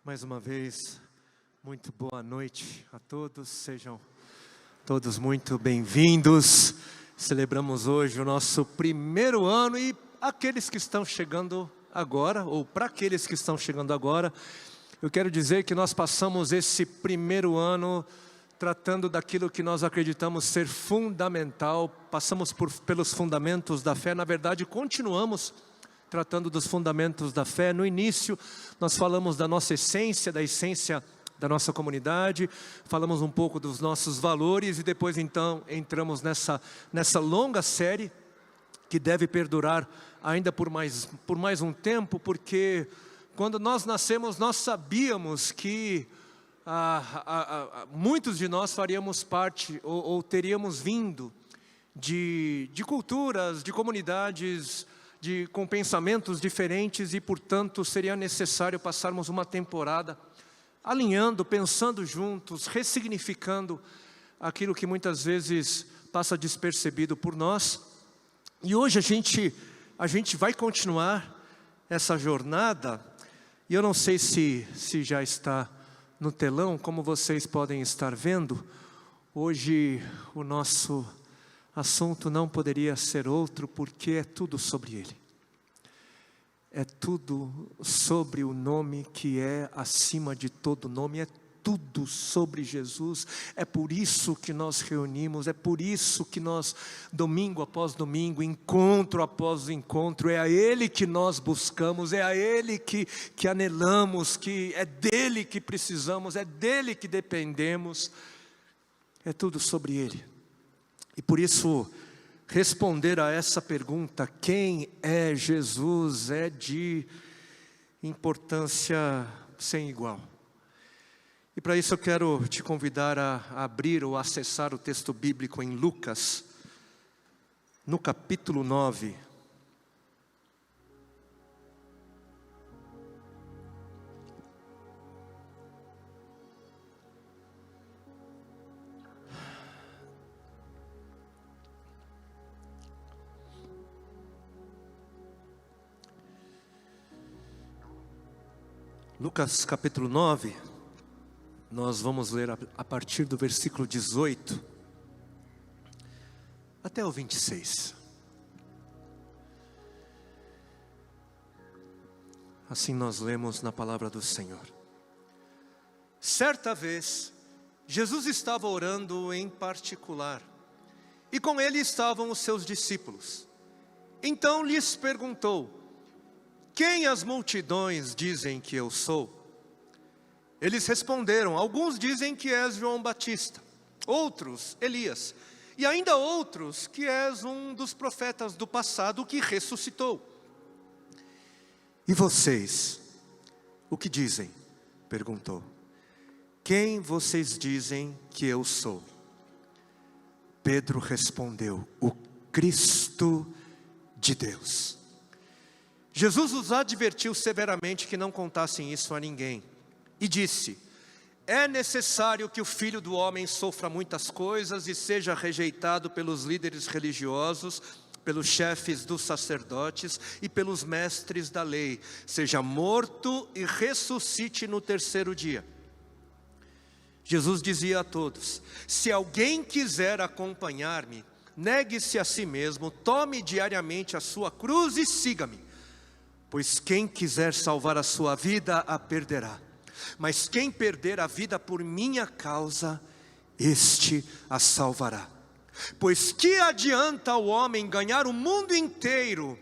Mais uma vez, muito boa noite a todos, sejam todos muito bem-vindos. Celebramos hoje o nosso primeiro ano e aqueles que estão chegando agora, ou para aqueles que estão chegando agora, eu quero dizer que nós passamos esse primeiro ano tratando daquilo que nós acreditamos ser fundamental, passamos pelos fundamentos da fé, na verdade continuamos tratando dos fundamentos da fé. No início, nós falamos da nossa essência, da essência da nossa comunidade, falamos um pouco dos nossos valores e depois então entramos nessa longa série que deve perdurar ainda por mais um tempo, porque quando nós nascemos nós sabíamos que muitos de nós faríamos parte ou teríamos vindo de culturas, de comunidades com pensamentos diferentes e, portanto, seria necessário passarmos uma temporada alinhando, pensando juntos, ressignificando aquilo que muitas vezes passa despercebido por nós. E hoje a gente vai continuar essa jornada, e eu não sei se já está no telão, como vocês podem estar vendo, hoje o nosso assunto não poderia ser outro, porque é tudo sobre Ele. É tudo sobre o nome que é acima de todo nome, é tudo sobre Jesus. É por isso que nós reunimos, é por isso que nós, domingo após domingo, encontro após encontro, é a Ele que nós buscamos, é a Ele que anelamos, que é dEle que precisamos, é dEle que dependemos, é tudo sobre Ele. E por isso, responder a essa pergunta, quem é Jesus, é de importância sem igual. E para isso eu quero te convidar a abrir ou acessar o texto bíblico em Lucas, no capítulo 9. Lucas capítulo 9, nós vamos ler a partir do versículo 18 até o 26. Assim nós lemos na palavra do Senhor. Certa vez, Jesus estava orando em particular, e com ele estavam os seus discípulos. Então lhes perguntou: quem as multidões dizem que eu sou? Eles responderam: alguns dizem que és João Batista, outros Elias, e ainda outros que és um dos profetas do passado que ressuscitou. E vocês, o que dizem? Perguntou. Quem vocês dizem que eu sou? Pedro respondeu: o Cristo de Deus. Jesus os advertiu severamente que não contassem isso a ninguém. E disse: é necessário que o Filho do Homem sofra muitas coisas e seja rejeitado pelos líderes religiosos, pelos chefes dos sacerdotes e pelos mestres da lei, seja morto e ressuscite no terceiro dia. Jesus dizia a todos: se alguém quiser acompanhar-me, negue-se a si mesmo, tome diariamente a sua cruz e siga-me. Pois quem quiser salvar a sua vida, a perderá. Mas quem perder a vida por minha causa, este a salvará. Pois que adianta o homem ganhar o mundo inteiro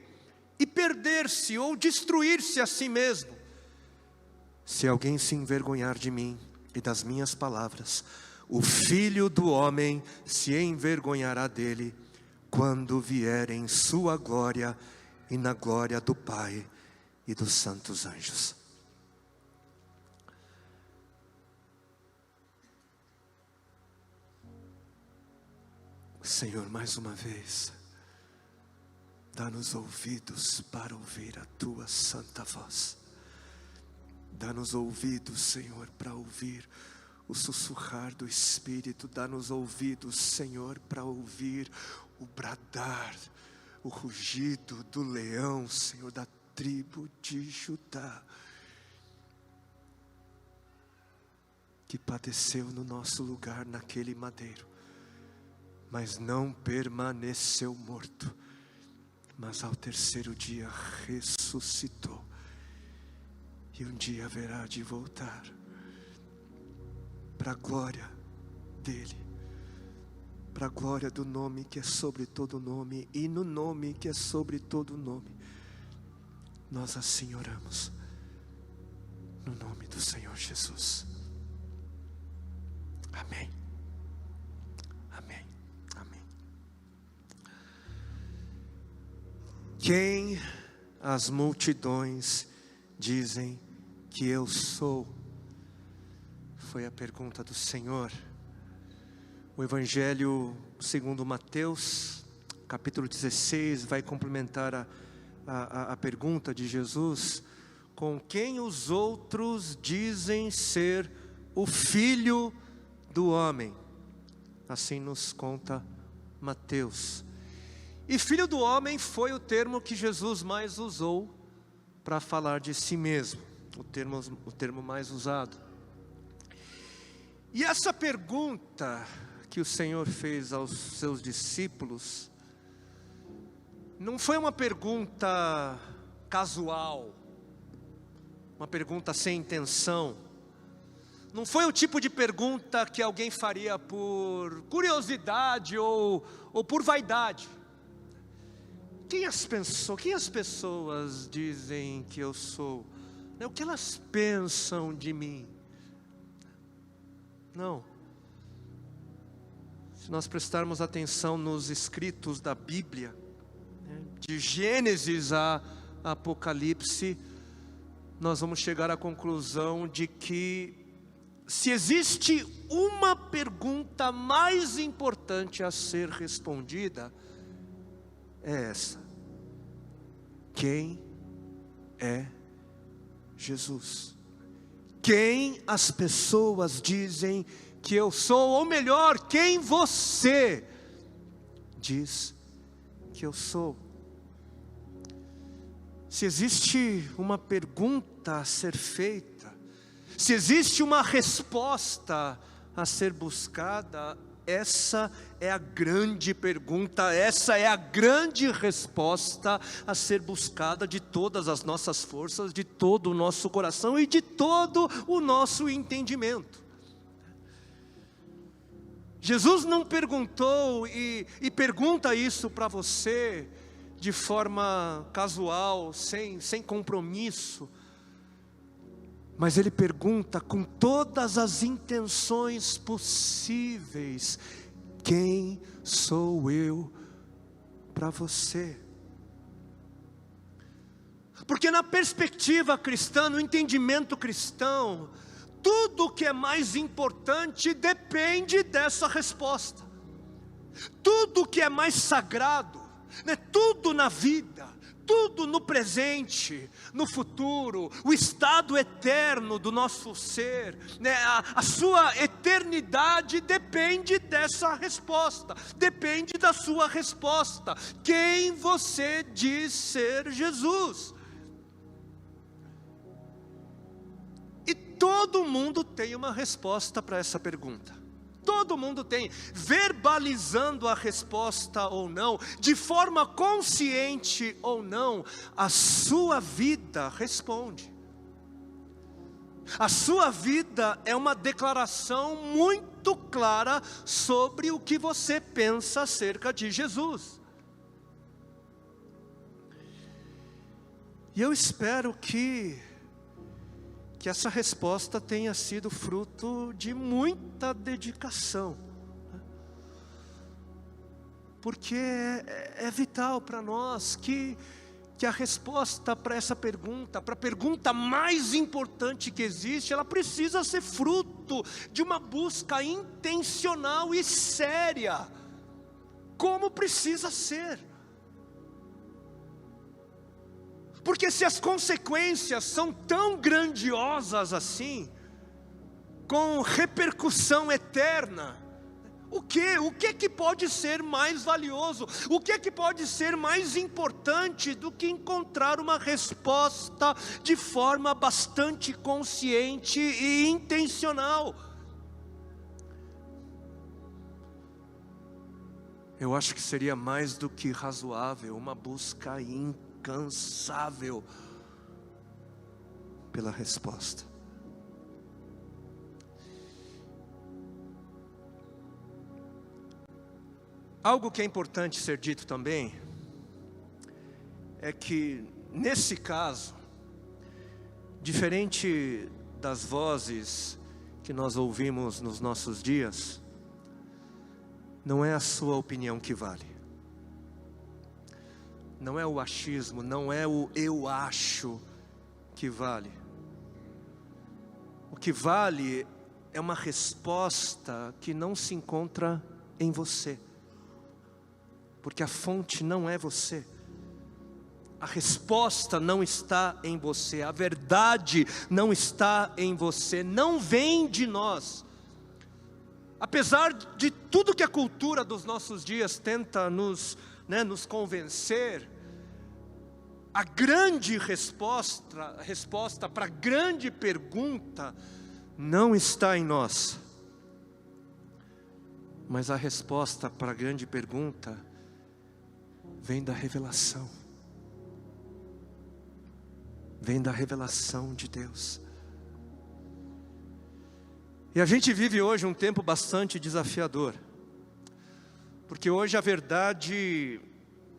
e perder-se ou destruir-se a si mesmo? Se alguém se envergonhar de mim e das minhas palavras, o Filho do Homem se envergonhará dele, quando vier em sua glória e na glória do Pai e dos santos anjos. Senhor, mais uma vez, dá-nos ouvidos para ouvir a Tua santa voz. Dá-nos ouvidos, Senhor, para ouvir o sussurrar do Espírito. Dá-nos ouvidos, Senhor, para ouvir o bradar, o rugido do leão, Senhor, da tribo de Judá. que padeceu no nosso lugar naquele madeiro, mas não permaneceu morto, mas ao terceiro dia ressuscitou, e um dia haverá de voltar, para a glória dele, para a glória do nome que é sobre todo nome, e no nome que é sobre todo nome, nós assim oramos, no nome do Senhor Jesus. Amém. Amém. Amém. Quem as multidões dizem que eu sou? Foi a pergunta do Senhor. O Evangelho segundo Mateus, capítulo 16, vai complementar a pergunta de Jesus: com quem os outros dizem ser o Filho do homem? Assim nos conta Mateus. E Filho do homem foi o termo que Jesus mais usou para falar de si mesmo, o termo mais usado. E essa pergunta que o Senhor fez aos seus discípulos não foi uma pergunta casual, uma pergunta sem intenção. Não foi o tipo de pergunta que alguém faria por curiosidade ou por vaidade. Quem as pessoas dizem que eu sou? O que elas pensam de mim? Não. Se nós prestarmos atenção nos escritos da Bíblia, de Gênesis a Apocalipse, nós vamos chegar à conclusão de que se existe uma pergunta mais importante a ser respondida, é essa: quem é Jesus? Quem as pessoas dizem que eu sou? Ou melhor, quem você diz que eu sou? Se existe uma pergunta a ser feita, se existe uma resposta a ser buscada, essa é a grande pergunta, essa é a grande resposta a ser buscada de todas as nossas forças, de todo o nosso coração e de todo o nosso entendimento. Jesus não perguntou e pergunta isso para você de forma casual, sem compromisso, mas Ele pergunta com todas as intenções possíveis: quem sou eu para você? Porque na perspectiva cristã, no entendimento cristão, tudo que é mais importante depende dessa resposta. Tudo que é mais sagrado, tudo na vida, tudo no presente, no futuro, o estado eterno do nosso ser, a sua eternidade depende dessa resposta, depende da sua resposta. Quem você diz ser Jesus? E todo mundo tem uma resposta para essa pergunta. Todo mundo tem, verbalizando a resposta ou não, de forma consciente ou não, a sua vida responde. A sua vida é uma declaração muito clara sobre o que você pensa acerca de Jesus. E eu espero que essa resposta tenha sido fruto de muita dedicação, porque é vital para nós que a resposta para essa pergunta, para a pergunta mais importante que existe, ela precisa ser fruto de uma busca intencional e séria, como precisa ser. Porque se as consequências são tão grandiosas assim, com repercussão eterna, o que pode ser mais valioso? O que pode ser mais importante do que encontrar uma resposta de forma bastante consciente e intencional? eu acho que seria mais do que razoável, uma busca incansável pela resposta. Algo que é importante ser dito também é que, nesse caso, diferente das vozes que nós ouvimos nos nossos dias, não é a sua opinião que vale. Não é o achismo, não é o eu acho que vale. O que vale é uma resposta que não se encontra em você. Porque a fonte não é você. A resposta não está em você. A verdade não está em você. Não vem de nós. Apesar de tudo que a cultura dos nossos dias tenta nos convencer, a grande resposta para a grande pergunta não está em nós. Mas a resposta para a grande pergunta vem da revelação. Vem da revelação de Deus. E a gente vive hoje um tempo bastante desafiador. Porque hoje a verdade,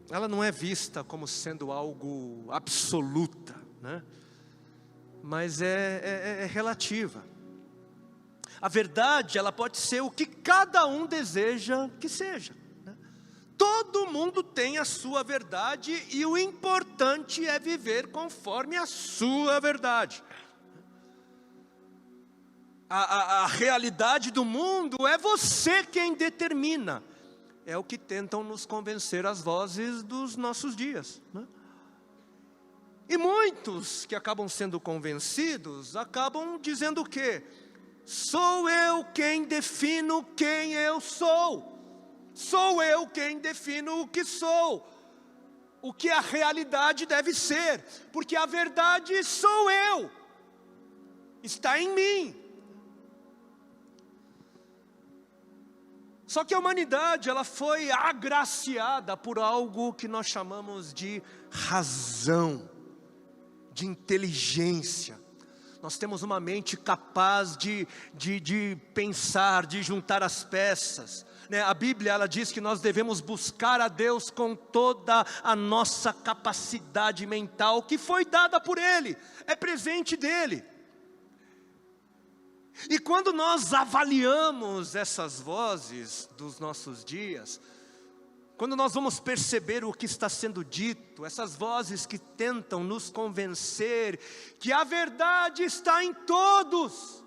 ela não é vista como sendo algo absoluta, né? Mas é relativa. A verdade, ela pode ser o que cada um deseja que seja. Todo mundo tem a sua verdade e o importante é viver conforme a sua verdade. A realidade do mundo é você quem determina. É o que tentam nos convencer as vozes dos nossos dias, né? E muitos que acabam sendo convencidos, acabam dizendo o quê? Sou eu quem defino quem eu sou. Sou eu quem defino o que sou, o que a realidade deve ser, porque a verdade sou eu, está em mim. Só que a humanidade, ela foi agraciada por algo que nós chamamos de razão, de inteligência. Nós temos uma mente capaz de pensar, de juntar as peças. A Bíblia, ela diz que nós devemos buscar a Deus com toda a nossa capacidade mental, que foi dada por Ele, é presente dEle. E quando nós avaliamos essas vozes dos nossos dias, quando nós vamos perceber o que está sendo dito, essas vozes que tentam nos convencer que a verdade está em todos,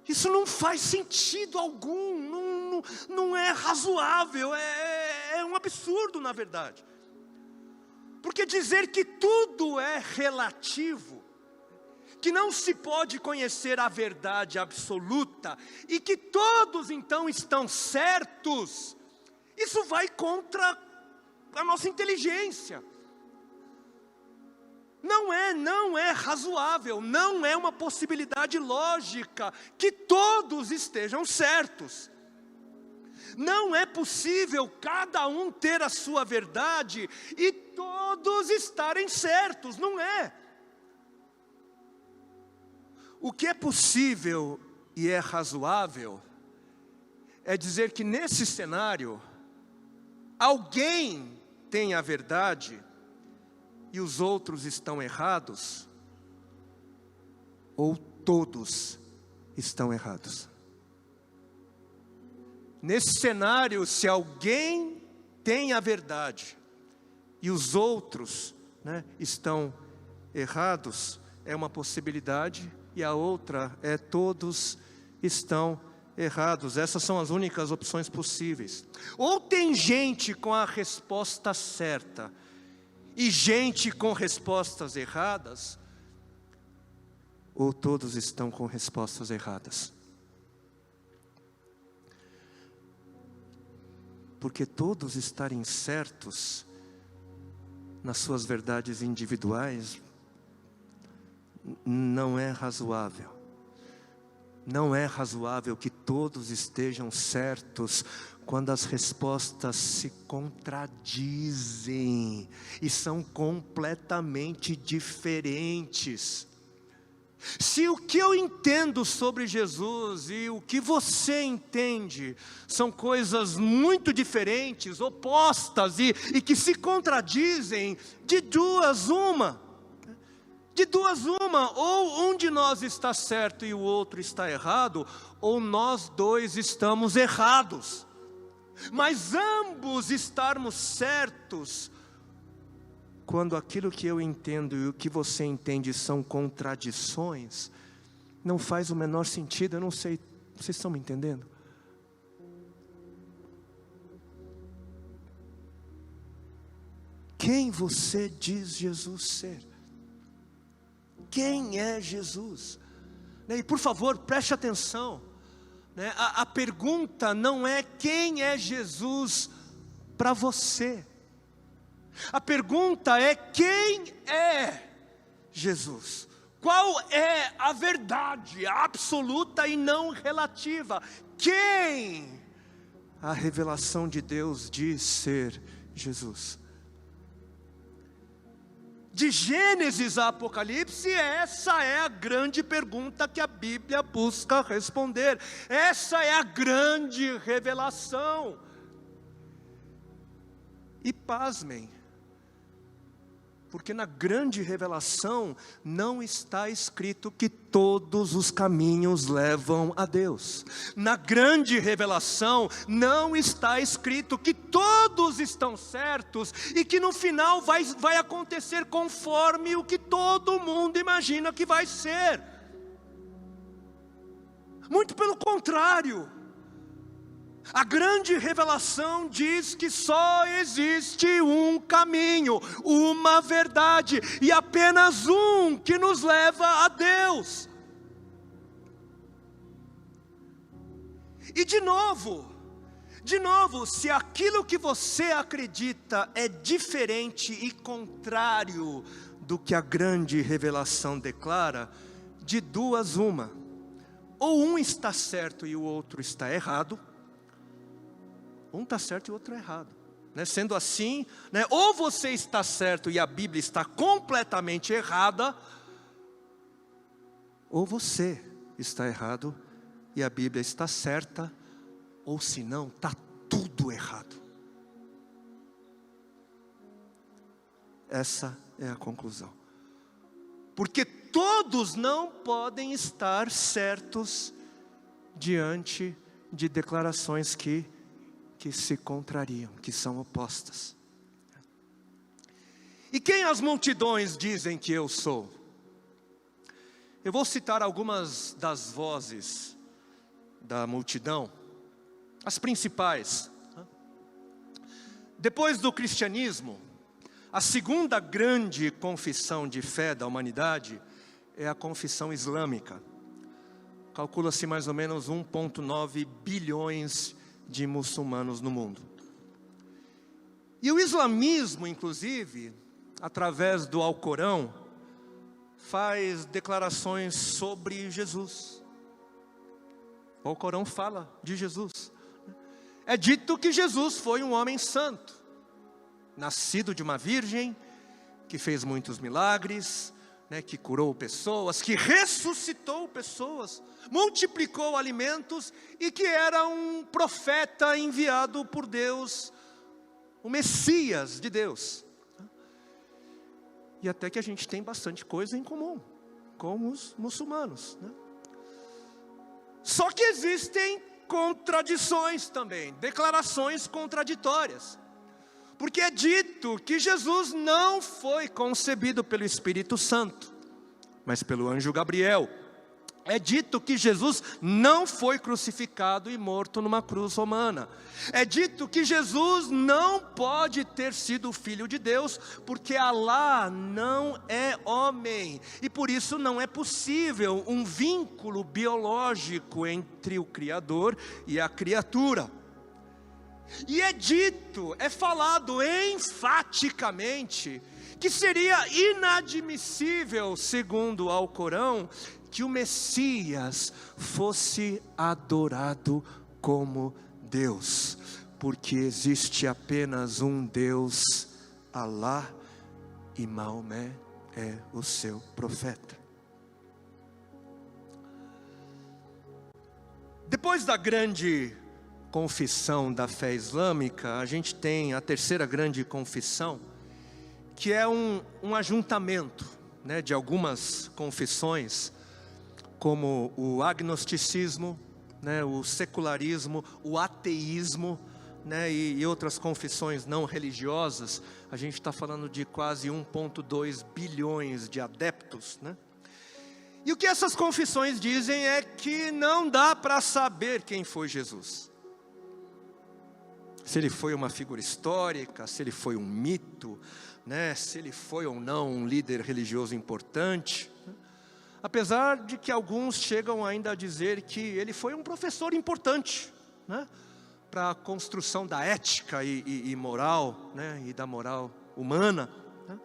isso não faz sentido algum, não é razoável, é um absurdo na verdade. Porque dizer que tudo é relativo, que não se pode conhecer a verdade absoluta, e que todos então estão certos, isso vai contra a nossa inteligência. Não é razoável, não é uma possibilidade lógica que todos estejam certos. Não é possível cada um ter a sua verdade e todos estarem certos, não é. O que é possível e é razoável é dizer que nesse cenário, alguém tem a verdade e os outros estão errados, ou todos estão errados. Nesse cenário, se alguém tem a verdade e os outros, estão errados, é uma possibilidade, e a outra é todos estão errados. Essas são as únicas opções possíveis. Ou tem gente com a resposta certa e gente com respostas erradas, ou todos estão com respostas erradas. Porque todos estarem certos nas suas verdades individuais não é razoável. Não é razoável que todos estejam certos quando as respostas se contradizem e são completamente diferentes. Se o que eu entendo sobre Jesus e o que você entende são coisas muito diferentes, opostas e que se contradizem, de duas uma, ou um de nós está certo e o outro está errado, ou nós dois estamos errados. Mas ambos estarmos certos, quando aquilo que eu entendo e o que você entende são contradições, não faz o menor sentido. Eu não sei, vocês estão me entendendo? Quem você diz Jesus ser? Quem é Jesus? E por favor, preste atenção. A pergunta não é quem é Jesus para você. A pergunta é quem é Jesus? Qual é a verdade absoluta e não relativa? Quem a revelação de Deus diz ser Jesus? De Gênesis a Apocalipse, essa é a grande pergunta que a Bíblia busca responder. Essa é a grande revelação. E pasmem, porque na grande revelação não está escrito que todos os caminhos levam a Deus. Na grande revelação não está escrito que todos estão certos e que no final vai acontecer conforme o que todo mundo imagina que vai ser. Muito pelo contrário. A grande revelação diz que só existe um caminho, uma verdade, e apenas um que nos leva a Deus. E de novo, se aquilo que você acredita é diferente e contrário do que a grande revelação declara, de duas uma: ou um está certo e o outro está errado. Um está certo e o outro é errado. Sendo assim, ou você está certo e a Bíblia está completamente errada, ou você está errado e a Bíblia está certa, ou se não, está tudo errado. Essa é a conclusão. Porque todos não podem estar certos diante de declarações que se contrariam, que são opostas. E quem as multidões dizem que eu sou? Eu vou citar algumas das vozes da multidão, as principais. Depois do cristianismo, a segunda grande confissão de fé da humanidade é a confissão islâmica. Calcula-se mais ou menos 1,9 bilhões de muçulmanos no mundo. E o islamismo, inclusive, através do Alcorão, faz declarações sobre Jesus. O Alcorão fala de Jesus. É dito que Jesus foi um homem santo, nascido de uma virgem, que fez muitos milagres, que curou pessoas, que ressuscitou pessoas, multiplicou alimentos e que era um profeta enviado por Deus, o Messias de Deus. E até que a gente tem bastante coisa em comum com os muçulmanos. Só que existem contradições também, declarações contraditórias. Porque é dito que Jesus não foi concebido pelo Espírito Santo, mas pelo anjo Gabriel. É dito que Jesus não foi crucificado e morto numa cruz romana. É dito que Jesus não pode ter sido filho de Deus, porque Alá não é homem. E por isso não é possível um vínculo biológico entre o Criador e a criatura. E é dito, é falado enfaticamente, que seria inadmissível, segundo o Alcorão, que o Messias fosse adorado como Deus. porque existe apenas um Deus, Alá, e Maomé é o seu profeta. Depois da grande confissão da fé islâmica, a gente tem a terceira grande confissão, que é um ajuntamento, né, de algumas confissões, como o agnosticismo, né, o secularismo, o ateísmo, né, e outras confissões não religiosas. A gente está falando de quase 1,2 bilhões de adeptos, né? E o que essas confissões dizem é que não dá para saber quem foi Jesus. Se ele foi uma figura histórica, se ele foi um mito, né, se ele foi ou não um líder religioso importante. Apesar de que alguns chegam ainda a dizer que ele foi um professor importante, né, para a construção da ética e moral, né, e da moral humana, né.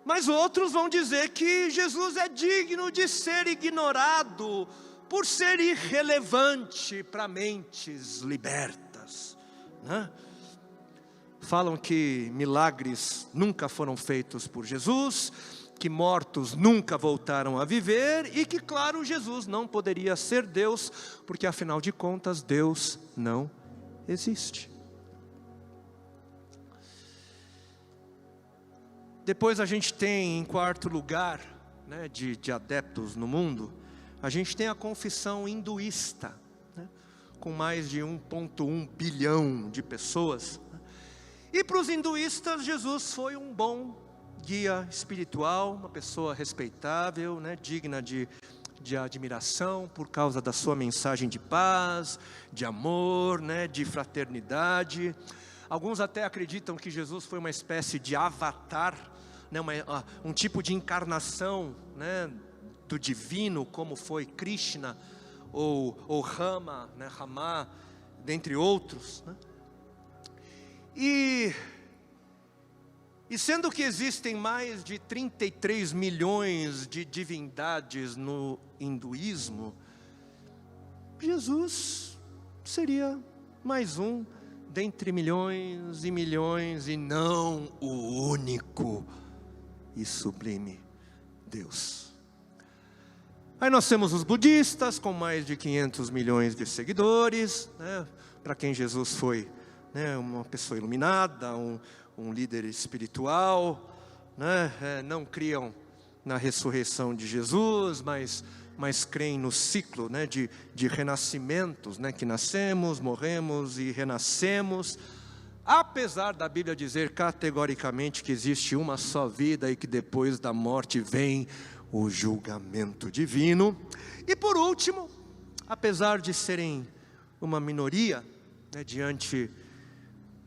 Mas outros vão dizer que Jesus é digno de ser ignorado por ser irrelevante para mentes libertas, né? Falam que milagres nunca foram feitos por Jesus, que mortos nunca voltaram a viver e que, claro, Jesus não poderia ser Deus, porque afinal de contas Deus não existe. Depois a gente tem, em quarto lugar, né, de adeptos no mundo, a gente tem a confissão hinduísta, né, com mais de 1,1 bilhão de pessoas. E para os hinduístas, Jesus foi um bom guia espiritual, uma pessoa respeitável, né, digna de admiração por causa da sua mensagem de paz, de amor, né, de fraternidade. Alguns até acreditam que Jesus foi uma espécie de avatar, né, um tipo de encarnação, né, do divino, como foi Krishna ou Rama, né, Rama, dentre outros, né? E sendo que existem mais de 33 milhões de divindades no hinduísmo, Jesus seria mais um dentre milhões e milhões, e não o único e sublime Deus. Aí nós temos os budistas, com mais de 500 milhões de seguidores, né, para quem Jesus foi, né, uma pessoa iluminada, um líder espiritual, né, não criam na ressurreição de Jesus, mas creem no ciclo, né, de renascimentos, né, que nascemos, morremos e renascemos. Apesar da Bíblia dizer categoricamente que existe uma só vida e que depois da morte vem o julgamento divino. E por último, apesar de serem uma minoria, né, diante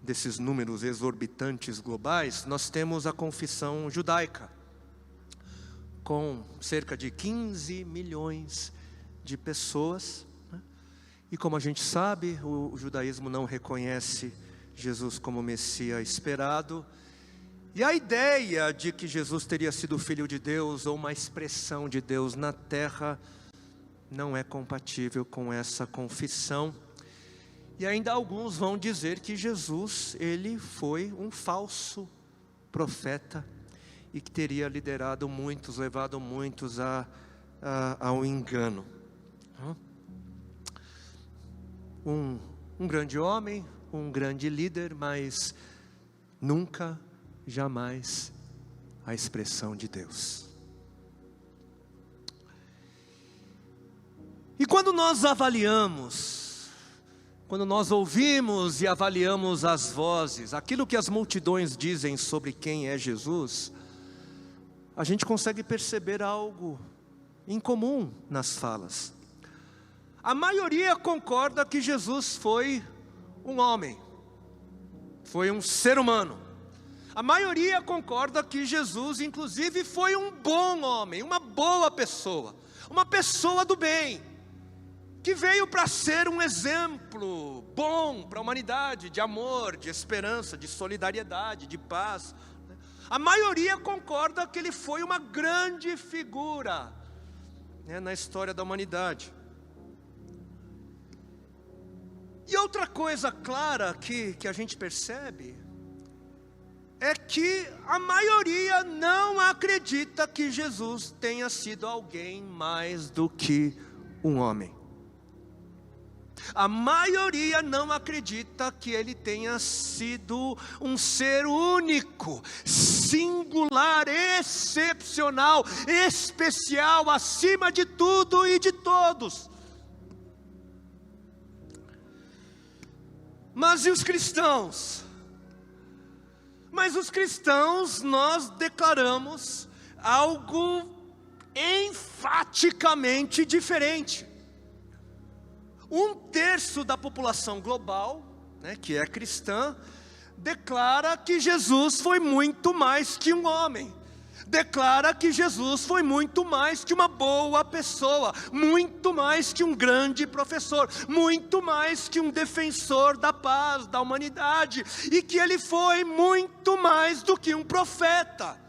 desses números exorbitantes globais, nós temos a confissão judaica, com cerca de 15 milhões de pessoas, né? E como a gente sabe, o judaísmo não reconhece Jesus como Messias esperado, e a ideia de que Jesus teria sido filho de Deus ou uma expressão de Deus na terra não é compatível com essa confissão. E ainda alguns vão dizer que Jesus, ele foi um falso profeta e que teria liderado muitos, levado muitos ao engano. Um grande homem, um grande líder, mas nunca, jamais a expressão de Deus. E quando nós avaliamos, quando nós ouvimos e avaliamos as vozes, aquilo que as multidões dizem sobre quem é Jesus, a gente consegue perceber algo incomum nas falas. A maioria concorda que Jesus foi um homem, foi um ser humano. A maioria concorda que Jesus, inclusive, foi um bom homem, uma boa pessoa, uma pessoa do bem, que veio para ser um exemplo bom para a humanidade, de amor, de esperança, de solidariedade, de paz. A maioria concorda que ele foi uma grande figura, né, na história da humanidade. E outra coisa clara que a gente percebe é que a maioria não acredita que Jesus tenha sido alguém mais do que um homem. A maioria não acredita que ele tenha sido um ser único, singular, excepcional, especial, acima de tudo e de todos. Mas e os cristãos? Mas os cristãos, nós declaramos algo enfaticamente diferente. 1/3 da população global, que é cristã, declara que Jesus foi muito mais que um homem. Declara que Jesus foi muito mais que uma boa pessoa, muito mais que um grande professor, muito mais que um defensor da paz, da humanidade, e que ele foi muito mais do que um profeta.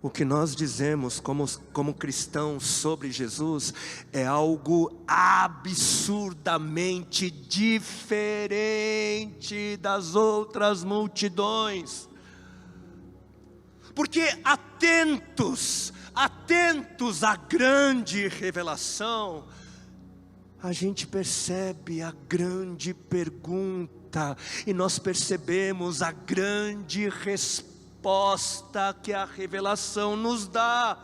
O que nós dizemos como cristãos sobre Jesus é algo absurdamente diferente das outras multidões. Porque atentos à grande revelação, a gente percebe a grande pergunta e nós percebemos a grande resposta que a revelação nos dá.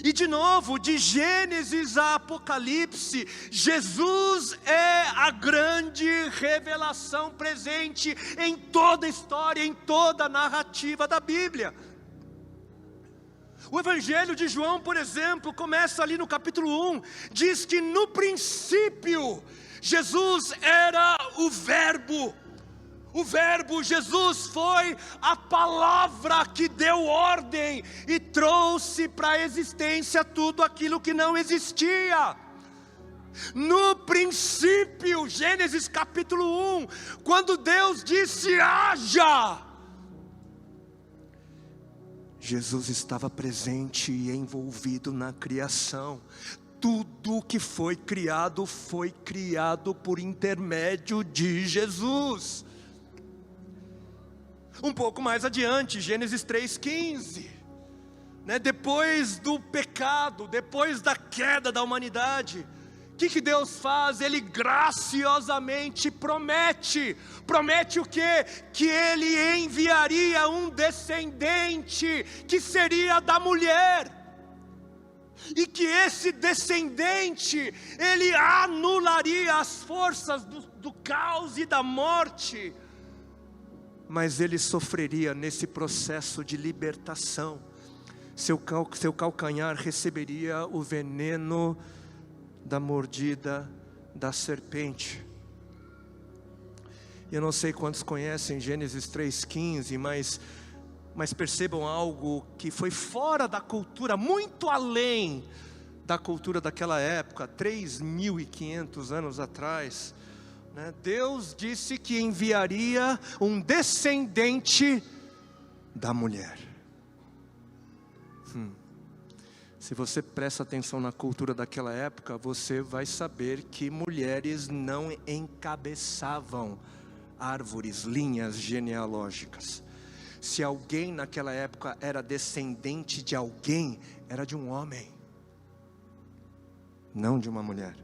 E de novo, de Gênesis a Apocalipse, Jesus é a grande revelação presente em toda a história, em toda a narrativa da Bíblia. O Evangelho de João, por exemplo, começa ali no capítulo 1, diz que no princípio, Jesus era o Verbo. O Verbo, Jesus, foi a palavra que deu ordem e trouxe para a existência tudo aquilo que não existia. No princípio, Gênesis capítulo 1, quando Deus disse haja, Jesus estava presente e envolvido na criação. Tudo que foi criado por intermédio de Jesus. Um pouco mais adiante, Gênesis 3,15, depois do pecado, depois da queda da humanidade, o que Deus faz? Ele graciosamente promete o quê? Que Ele enviaria um descendente, que seria da mulher, e que esse descendente, ele anularia as forças do caos e da morte, mas ele sofreria nesse processo de libertação. Seu calcanhar receberia o veneno da mordida da serpente. Eu não sei quantos conhecem Gênesis 3,15, mas percebam algo que foi fora da cultura, muito além da cultura daquela época, 3.500 anos atrás. Deus disse que enviaria um descendente da mulher. Se você presta atenção na cultura daquela época, você vai saber que mulheres não encabeçavam árvores, linhas genealógicas. Se alguém naquela época era descendente de alguém, era de um homem, não de uma mulher.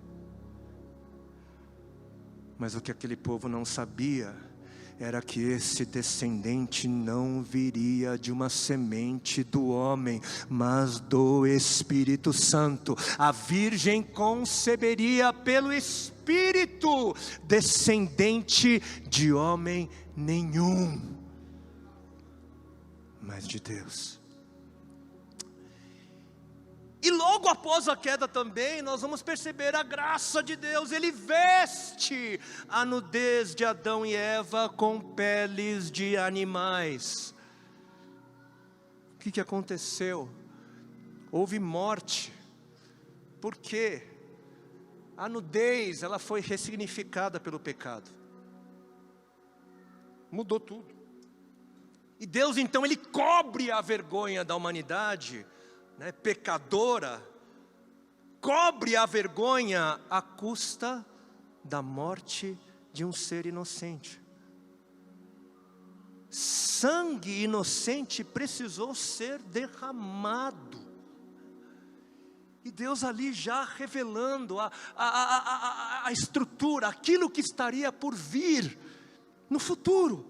Mas o que aquele povo não sabia era que esse descendente não viria de uma semente do homem, mas do Espírito Santo. A virgem conceberia pelo Espírito, descendente de homem nenhum, mas de Deus. E logo após a queda também, nós vamos perceber a graça de Deus. Ele veste a nudez de Adão e Eva com peles de animais. O que aconteceu? Houve morte. Por quê? A nudez, ela foi ressignificada pelo pecado. Mudou tudo. E Deus então, Ele cobre a vergonha da humanidade, pecadora, cobre a vergonha à custa da morte de um ser inocente. Sangue inocente precisou ser derramado. E Deus ali já revelando a estrutura, aquilo que estaria por vir no futuro.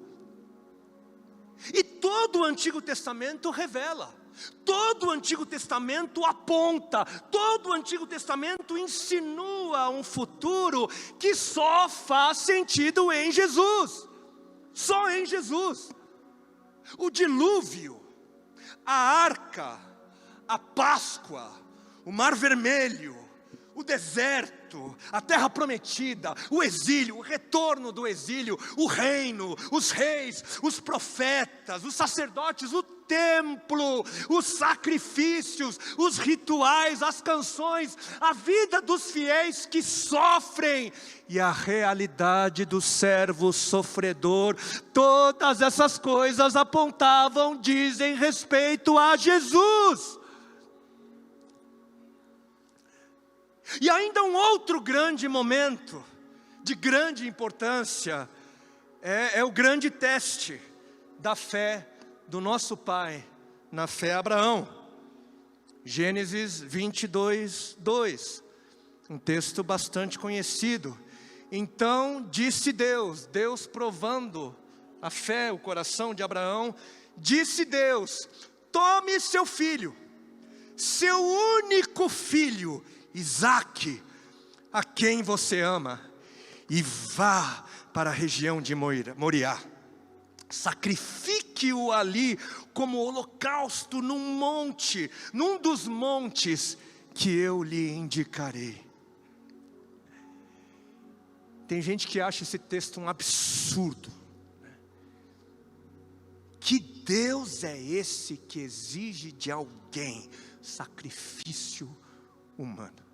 E todo o Antigo Testamento revela, todo o Antigo Testamento aponta, todo o Antigo Testamento insinua um futuro que só faz sentido em Jesus. Só em Jesus. O dilúvio, a arca, a Páscoa, o Mar Vermelho, o deserto, a terra prometida, o exílio, o retorno do exílio, o reino, os reis, os profetas, os sacerdotes, o templo, os sacrifícios, os rituais, as canções, a vida dos fiéis que sofrem e a realidade do servo sofredor, todas essas coisas apontavam, dizem respeito a Jesus. E ainda um outro grande momento, de grande importância, é o grande teste da fé do nosso pai, na fé Abraão. Gênesis 22, 2, um texto bastante conhecido. Então disse Deus provando a fé, o coração de Abraão, disse Deus: tome seu filho, seu único filho, Isaque, a quem você ama, e vá para a região de Moriá. Sacrifique-o ali como holocausto num monte, num dos montes que eu lhe indicarei. Tem gente que acha esse texto um absurdo. Que Deus é esse que exige de alguém sacrifício humano?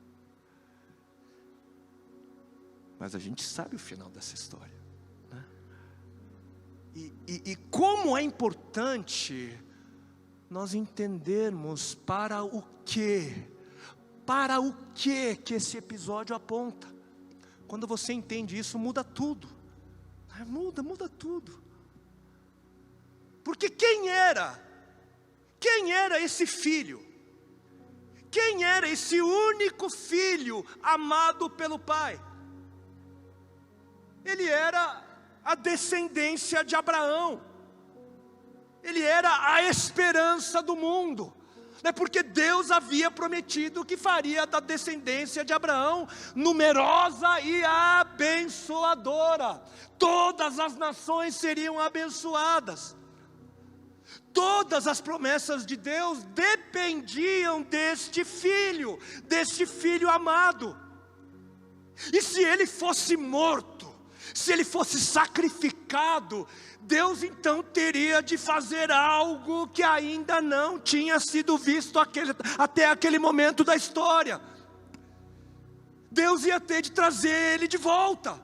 Mas a gente sabe o final dessa história, né? E como é importante nós entendermos para o que esse episódio aponta. Quando você entende isso, muda tudo. Muda tudo. Porque quem era esse filho? Quem era esse único filho amado pelo Pai? Ele era a descendência de Abraão. Ele era a esperança do mundo. Porque Deus havia prometido que faria da descendência de Abraão numerosa e abençoadora. Todas as nações seriam abençoadas. Todas as promessas de Deus dependiam deste filho amado. E se ele fosse morto, se ele fosse sacrificado, Deus então teria de fazer algo que ainda não tinha sido visto até aquele momento da história. Deus ia ter de trazer ele de volta.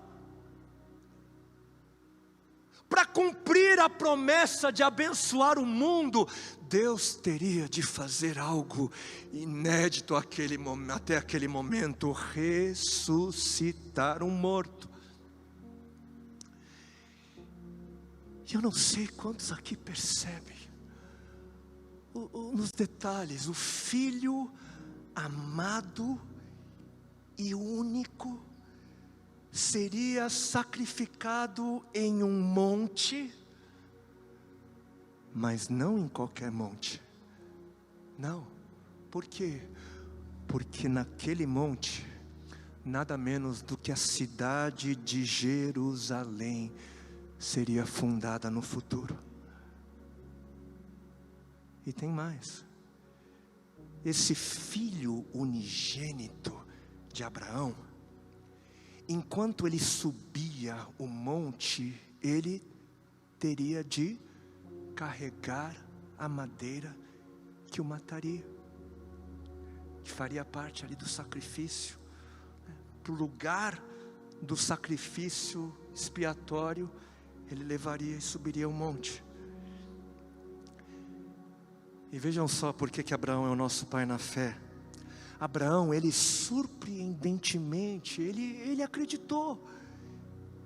Para cumprir a promessa de abençoar o mundo, Deus teria de fazer algo inédito até aquele momento, ressuscitar um morto. E eu não sei quantos aqui percebem nos detalhes, o filho amado e único seria sacrificado em um monte, mas não em qualquer monte. Não. Por quê? Porque naquele monte, nada menos do que a cidade de Jerusalém seria fundada no futuro. E tem mais. Esse filho unigênito de Abraão, enquanto ele subia o monte, ele teria de carregar a madeira que o mataria, que faria parte ali do sacrifício, para o lugar do sacrifício expiatório, ele levaria e subiria o monte. E vejam só por que Abraão é o nosso pai na fé. Abraão, ele surpreendentemente, ele acreditou.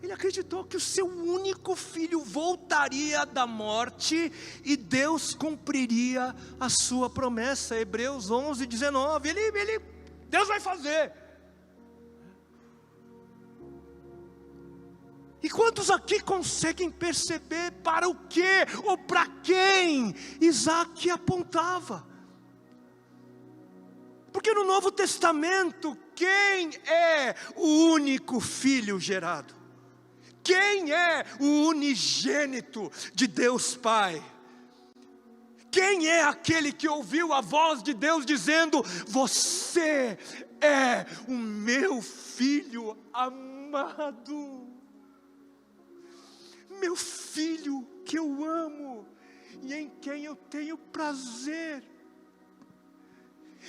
Ele acreditou que o seu único filho voltaria da morte e Deus cumpriria a sua promessa. Hebreus 11:19. Deus vai fazer. E quantos aqui conseguem perceber para o que ou para quem Isaac apontava? Porque no Novo Testamento, quem é o único filho gerado? Quem é o unigênito de Deus Pai? Quem é aquele que ouviu a voz de Deus dizendo: você é o meu filho amado, meu filho que eu amo e em quem eu tenho prazer?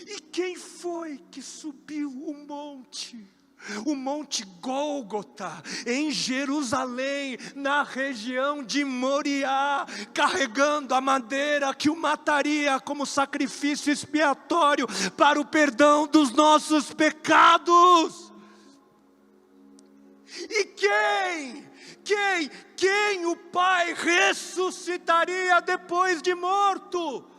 E quem foi que subiu o monte Gólgota, em Jerusalém, na região de Moriá, carregando a madeira que o mataria como sacrifício expiatório para o perdão dos nossos pecados? E quem o Pai ressuscitaria depois de morto?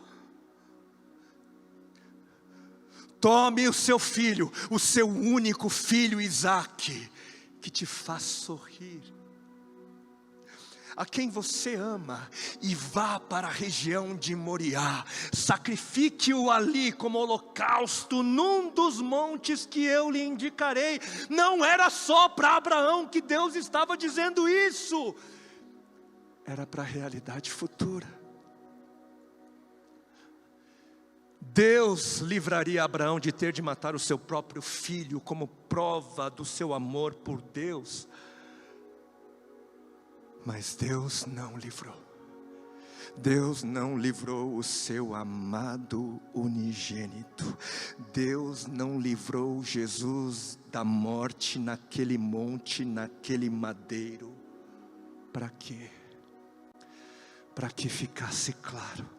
Tome o seu filho, o seu único filho Isaque, que te faz sorrir, a quem você ama, e vá para a região de Moriá, sacrifique-o ali como holocausto, num dos montes que eu lhe indicarei. Não era só para Abraão que Deus estava dizendo isso, era para a realidade futura. Deus livraria Abraão de ter de matar o seu próprio filho como prova do seu amor por Deus. Mas Deus não livrou. Deus não livrou o seu amado unigênito. Deus não livrou Jesus da morte naquele monte, naquele madeiro. Para quê? Para que ficasse claro.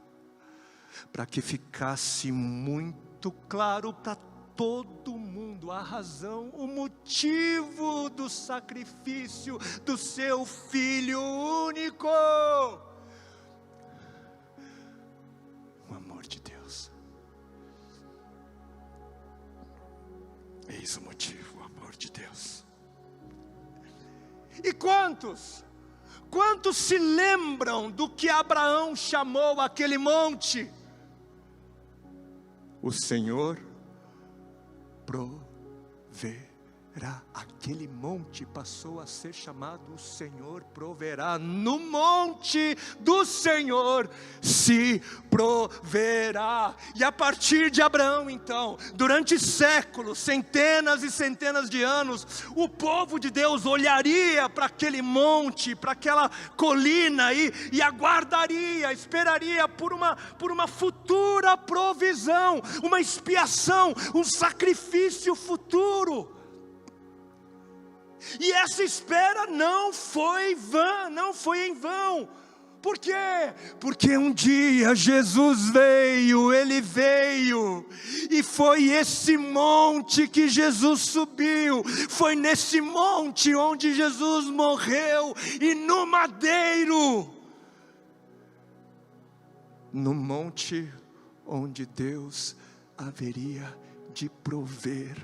Para que ficasse muito claro para todo mundo a razão, o motivo do sacrifício do seu Filho único. O amor de Deus. Eis o motivo, o amor de Deus. E quantos se lembram do que Abraão chamou aquele monte? O Senhor proverá. Aquele monte passou a ser chamado: o Senhor proverá. No monte do Senhor se proverá. E a partir de Abraão, então, durante séculos, centenas e centenas de anos, o povo de Deus olharia para aquele monte, para aquela colina e aguardaria, esperaria por uma futura provisão, uma expiação, um sacrifício futuro. E essa espera não foi vã, não foi em vão. Por quê? Porque um dia Jesus veio, Ele veio, e foi esse monte que Jesus subiu, foi nesse monte onde Jesus morreu, e no madeiro, no monte onde Deus haveria de prover,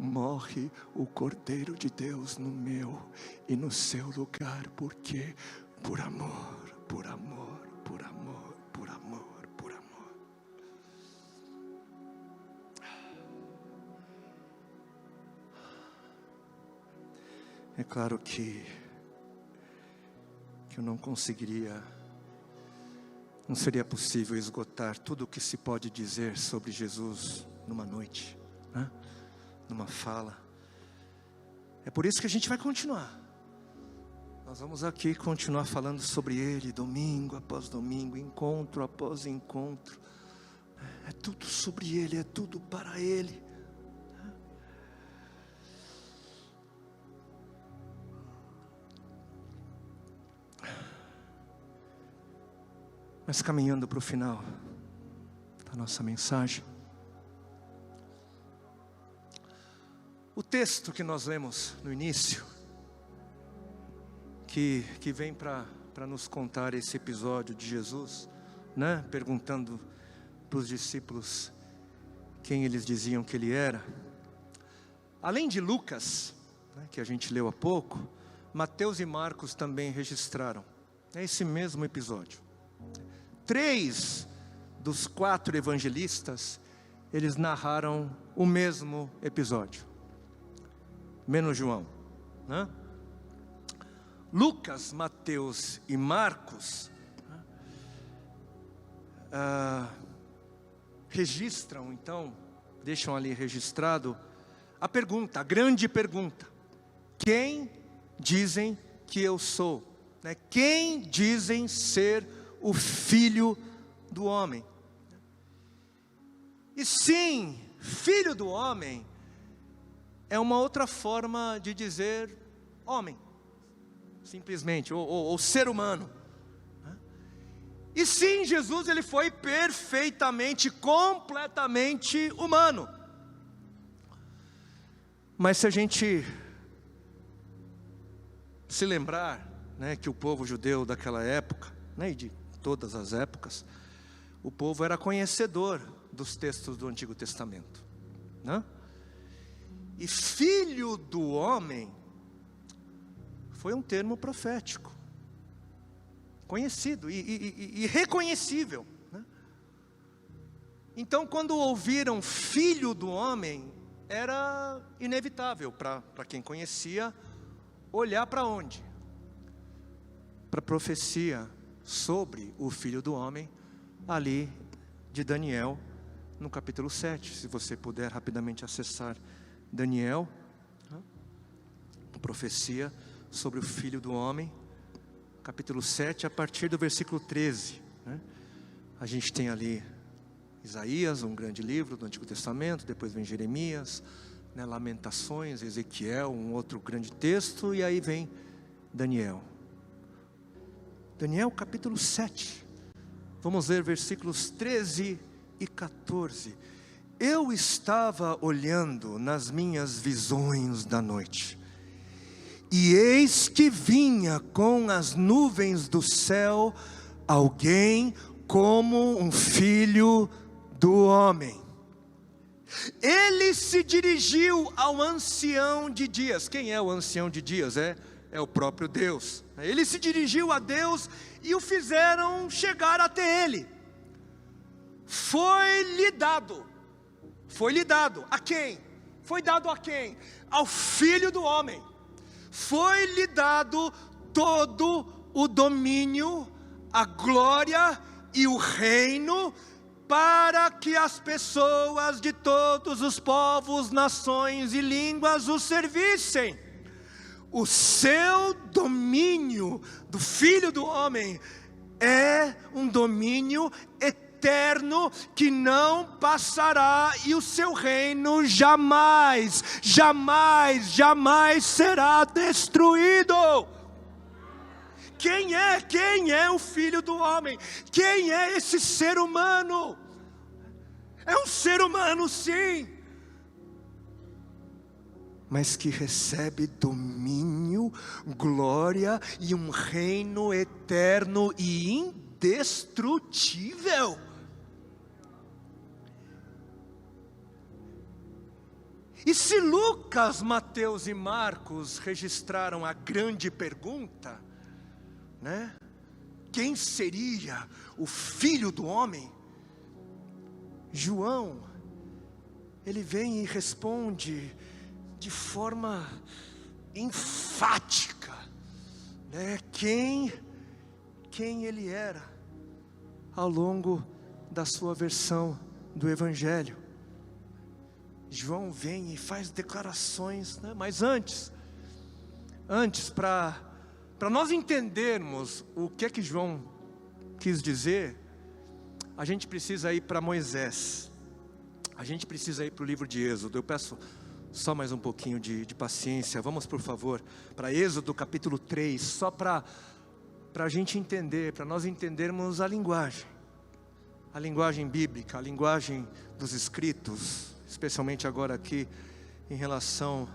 morre o Cordeiro de Deus no meu e no seu lugar. Por quê? Por amor, por amor, por amor, por amor, por amor. É claro que eu não conseguiria, não seria possível esgotar tudo o que se pode dizer sobre Jesus numa noite, né? Numa fala. É por isso que a gente vai continuar. Nós vamos aqui continuar falando sobre Ele, domingo após domingo, encontro após encontro. É tudo sobre Ele, é tudo para Ele. Mas caminhando para o final da nossa mensagem, O texto que nós lemos no início, que vem para nos contar esse episódio de Jesus, né? Perguntando para os discípulos quem eles diziam que ele era. Além de Lucas, né, que a gente leu há pouco, Mateus e Marcos também registraram esse mesmo episódio. 3 dos 4 evangelistas, eles narraram o mesmo episódio, menos João, né? Lucas, Mateus e Marcos registram, então, deixam ali registrado a pergunta, a grande pergunta: quem dizem que eu sou? Né? Quem dizem ser o Filho do Homem? E sim, Filho do Homem é uma outra forma de dizer homem, simplesmente, ou ser humano. E sim, Jesus ele foi perfeitamente, completamente humano. Mas se a gente se lembrar, né, que o povo judeu daquela época, né, e de todas as épocas, o povo era conhecedor dos textos do Antigo Testamento, né? E filho do homem foi um termo profético, conhecido e reconhecível, né? Então, quando ouviram filho do homem, era inevitável para quem conhecia olhar para onde? Para a profecia sobre o Filho do Homem, ali de Daniel, no capítulo 7. Se você puder rapidamente acessar Daniel, né? Profecia sobre o Filho do Homem, capítulo 7, a partir do versículo 13. Né? A gente tem ali Isaías, um grande livro do Antigo Testamento, depois vem Jeremias, né, Lamentações, Ezequiel, um outro grande texto, e aí vem Daniel. Daniel capítulo 7, vamos ler versículos 13 e 14. Eu estava olhando nas minhas visões da noite, e eis que vinha com as nuvens do céu alguém como um filho do homem. Ele se dirigiu ao ancião de dias. Quem é o ancião de dias? É o próprio Deus. Ele se dirigiu a Deus e o fizeram chegar até ele. Foi-lhe dado a quem? Foi dado a quem? Ao Filho do Homem. Foi-lhe dado todo o domínio, a glória e o reino, para que as pessoas de todos os povos, nações e línguas o servissem. O seu domínio do Filho do Homem é um domínio eterno que não passará, e o seu reino jamais, jamais, jamais será destruído. Quem é o Filho do Homem? Quem é esse ser humano? É um ser humano, sim, mas que recebe domínio, glória e um reino eterno e indestrutível. E se Lucas, Mateus e Marcos registraram a grande pergunta, né? Quem seria o Filho do Homem? João, ele vem e responde de forma enfática, né? Quem ele era ao longo da sua versão do Evangelho. João vem e faz declarações, né? Mas antes para nós entendermos o que é que João quis dizer, a gente precisa ir para Moisés, a gente precisa ir para o livro de Êxodo. Eu peço só mais um pouquinho de paciência. Vamos, por favor, para Êxodo capítulo 3, só para a gente entender, para nós entendermos a linguagem bíblica, a linguagem dos escritos, especialmente agora aqui em relação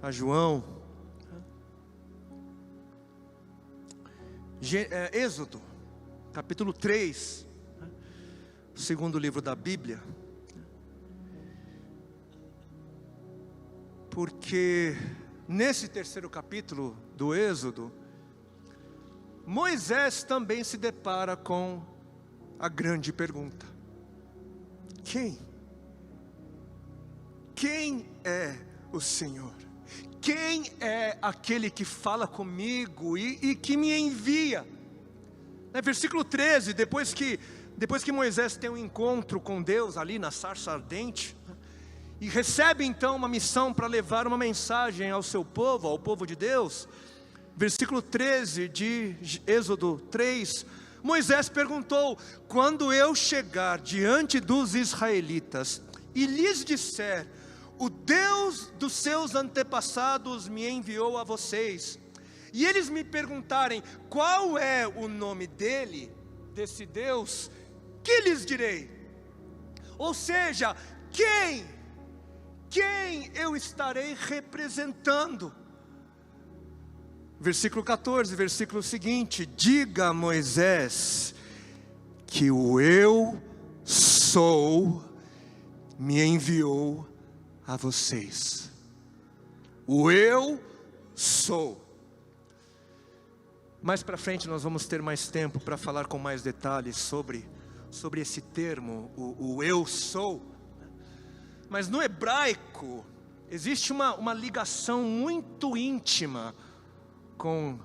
a João. Êxodo, capítulo 3, o segundo livro da Bíblia. Porque nesse terceiro capítulo do Êxodo, Moisés também se depara com a grande pergunta: quem é o Senhor? Quem é aquele que fala comigo e que me envia? Versículo 13, depois que Moisés tem um encontro com Deus ali na sarça ardente, e recebe então uma missão para levar uma mensagem ao seu povo, ao povo de Deus. Versículo 13 de Êxodo 3, Moisés perguntou: quando eu chegar diante dos israelitas e lhes disser, o Deus dos seus antepassados me enviou a vocês, e eles me perguntarem qual é o nome desse Deus, que lhes direi? Ou seja, quem eu estarei representando? Versículo 14, versículo seguinte: diga a Moisés que o eu sou me enviou a vocês. O eu sou. Mais para frente nós vamos ter mais tempo para falar com mais detalhes sobre esse termo, o eu sou. Mas no hebraico existe uma ligação muito íntima com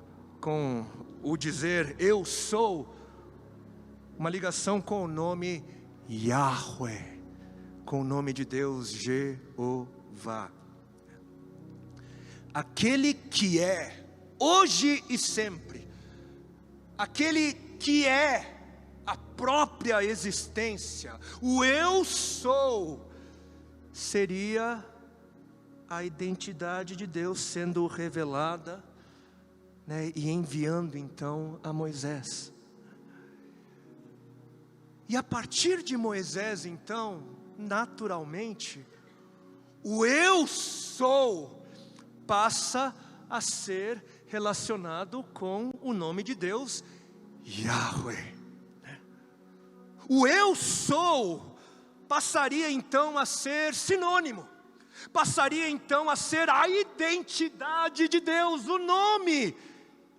o dizer eu sou, uma ligação com o nome Yahweh, com o nome de Deus Jeová. Aquele que é, hoje e sempre, aquele que é a própria existência, o eu sou, seria a identidade de Deus sendo revelada, e enviando então a Moisés. E a partir de Moisés então, naturalmente, o eu sou passa a ser relacionado com o nome de Deus, Yahweh. O eu sou passaria então a ser sinônimo, passaria então a ser a identidade de Deus, o nome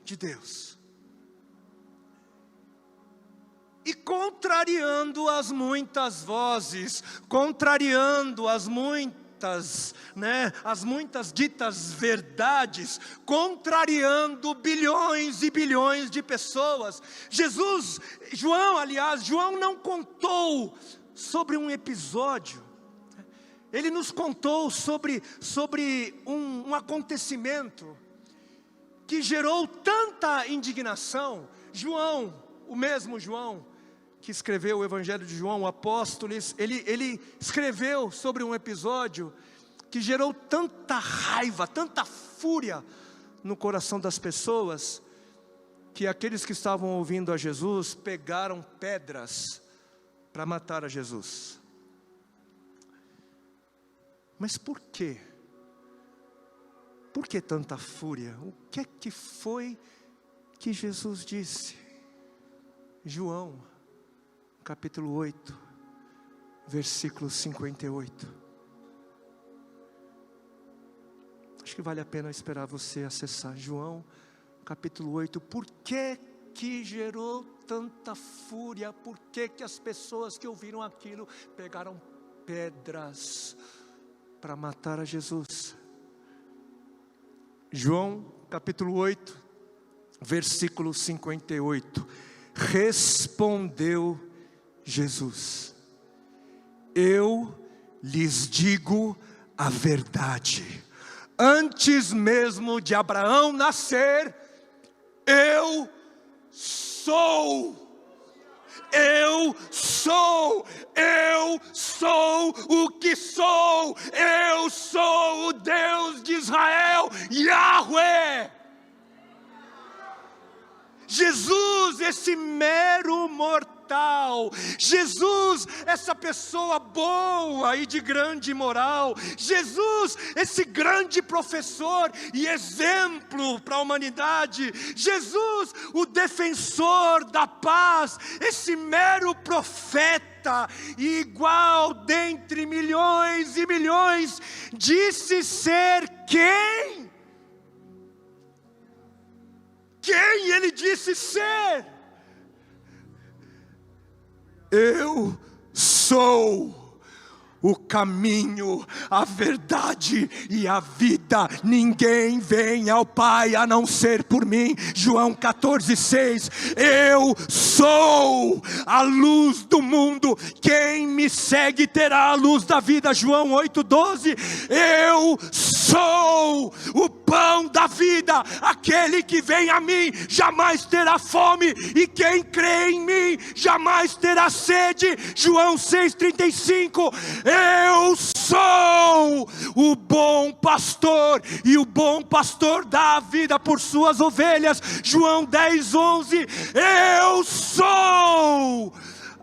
de Deus. E contrariando as muitas vozes, contrariando as muitas ditas verdades, contrariando bilhões e bilhões de pessoas, João não contou sobre um episódio, ele nos contou sobre um acontecimento que gerou tanta indignação. O mesmo João que escreveu o Evangelho de João, o apóstolo, ele escreveu sobre um episódio que gerou tanta raiva, tanta fúria no coração das pessoas, que aqueles que estavam ouvindo a Jesus pegaram pedras para matar a Jesus. Mas por quê? Por que tanta fúria? O que é que foi que Jesus disse? João, capítulo 8, versículo 58. Acho que vale a pena esperar você acessar João, capítulo 8. Por que gerou tanta fúria? Por que as pessoas que ouviram aquilo pegaram pedras para matar a Jesus? João, capítulo 8, versículo 58. Respondeu Jesus: eu lhes digo a verdade, antes mesmo de Abraão nascer, eu sou. Eu sou o que sou, eu sou o Deus de Israel, Yahweh. Jesus, esse mero mortal, fatal. Jesus, essa pessoa boa e de grande moral. Jesus, esse grande professor e exemplo para a humanidade. Jesus, o defensor da paz, esse mero profeta, e igual dentre milhões e milhões, disse ser quem? Quem ele disse ser? Eu sou o caminho, a verdade e a vida. Ninguém vem ao Pai a não ser por mim. João 14:6. Eu sou a luz do mundo. Quem me segue terá a luz da vida. João 8:12. Eu sou o pão da vida. Aquele que vem a mim jamais terá fome, e quem crê em mim jamais terá sede. João 6:35. Eu sou o bom pastor, e o bom pastor dá a vida por suas ovelhas. João 10:11. Eu sou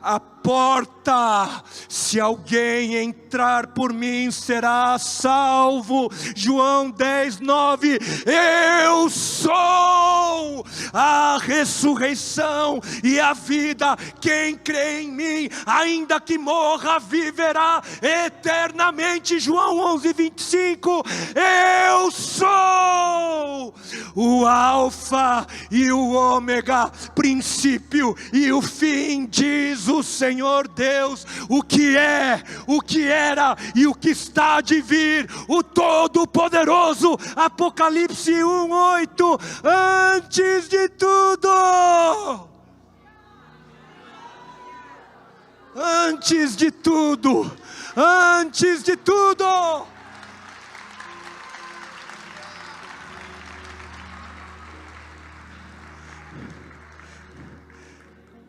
a porta, se alguém entrar por mim será salvo. João 10:9. Eu sou a ressurreição e a vida. Quem crê em mim, ainda que morra, viverá eternamente. João 11:25. Eu sou o alfa e o ômega, princípio e o fim, diz o Senhor Deus, o que é, o que era e o que está de vir, o Todo-Poderoso. Apocalipse 1:8. Antes de tudo, antes de tudo, antes de tudo,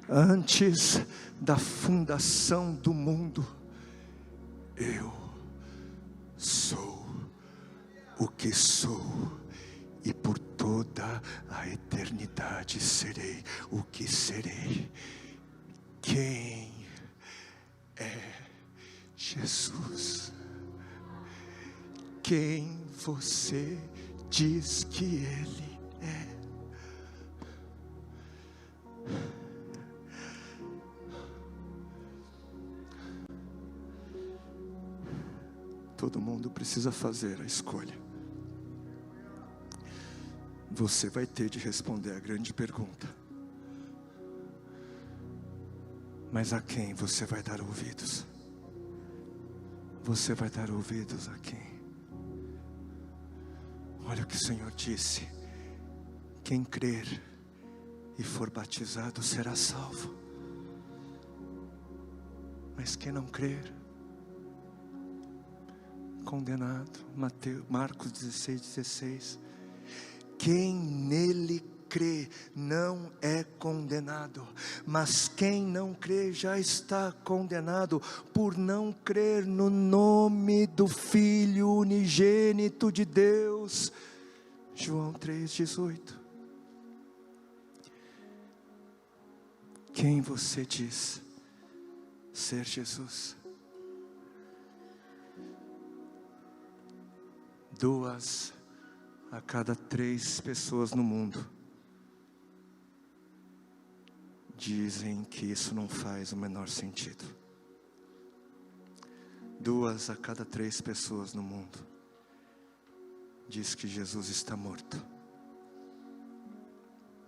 antes da fundação do mundo, eu sou o que sou, e por toda a eternidade serei o que serei. Quem é Jesus? Quem você diz que Ele é? Todo mundo precisa fazer a escolha. Você vai ter de responder a grande pergunta: mas a quem você vai dar ouvidos? Você vai dar ouvidos a quem? Olha o que o Senhor disse: quem crer e for batizado será salvo, mas quem não crer, condenado. Marcos 16:16. Quem nele crê não é condenado, mas quem não crê já está condenado, por não crer no nome do Filho unigênito de Deus. João 3:18. Quem você diz ser Jesus? 2 a cada 3 pessoas no mundo dizem que isso não faz o menor sentido. 2 a cada 3 pessoas no mundo diz que Jesus está morto,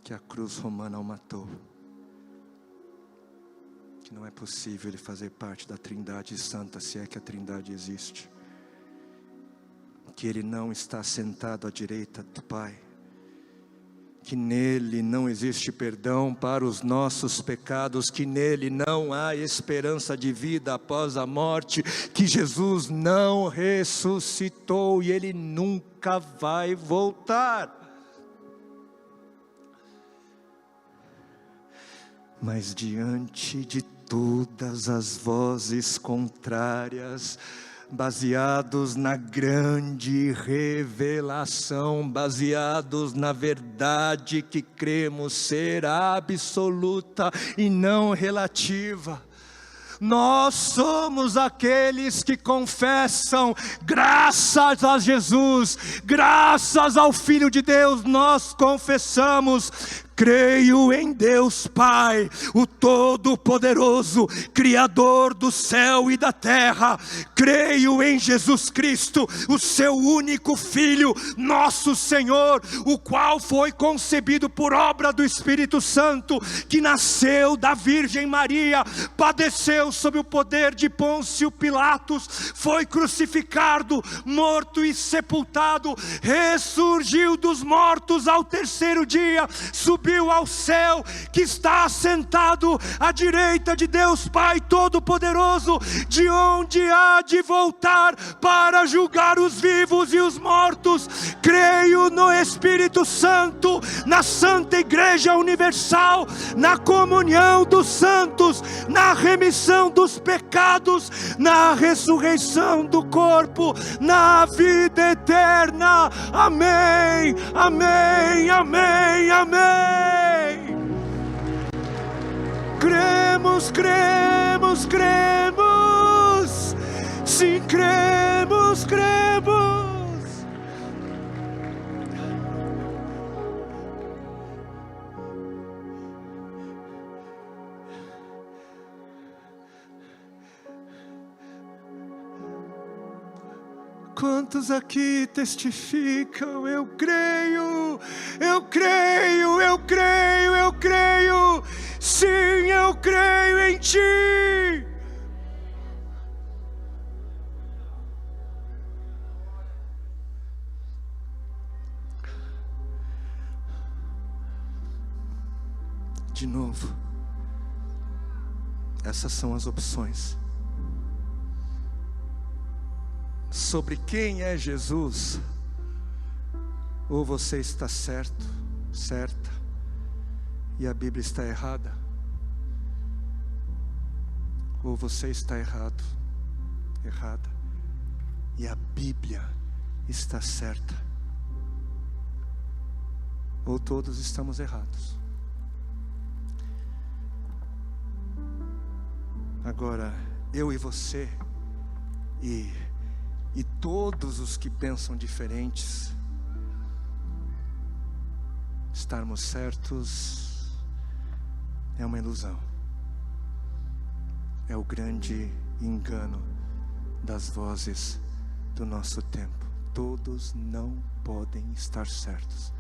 que a cruz romana o matou, que não é possível ele fazer parte da Trindade Santa, se é que a Trindade existe, que ele não está sentado à direita do Pai, que nele não existe perdão para os nossos pecados, que nele não há esperança de vida após a morte, que Jesus não ressuscitou e ele nunca vai voltar. Mas diante de todas as vozes contrárias, baseados na grande revelação, baseados na verdade que cremos ser absoluta e não relativa. Nós somos aqueles que confessam, graças a Jesus, graças ao Filho de Deus, nós confessamos: creio em Deus Pai, o Todo-Poderoso, Criador do céu e da terra. Creio em Jesus Cristo, o seu único Filho, nosso Senhor, o qual foi concebido por obra do Espírito Santo, que nasceu da Virgem Maria, padeceu sob o poder de Pôncio Pilatos, foi crucificado, morto e sepultado, ressurgiu dos mortos ao terceiro dia, subiu ao céu, que está assentado à direita de Deus Pai Todo-Poderoso, de onde há de voltar para julgar os vivos e os mortos. Creio no Espírito Santo, na Santa Igreja Universal, na comunhão dos santos, na remissão dos pecados, na ressurreição do corpo, na vida eterna. Amém, amém, amém, amém. Cremos, cremos, cremos. Sim, cremos, cremos. Quantos aqui testificam? Eu creio, eu creio, eu creio, eu creio. Sim, eu creio em Ti. De novo, essas são as opções. Sobre quem é Jesus, ou você está certo, certa, e a Bíblia está errada, ou você está errado, errada, e a Bíblia está certa, ou todos estamos errados. Agora, eu e você, e todos os que pensam diferentes, estarmos certos é uma ilusão. É o grande engano das vozes do nosso tempo. Todos não podem estar certos.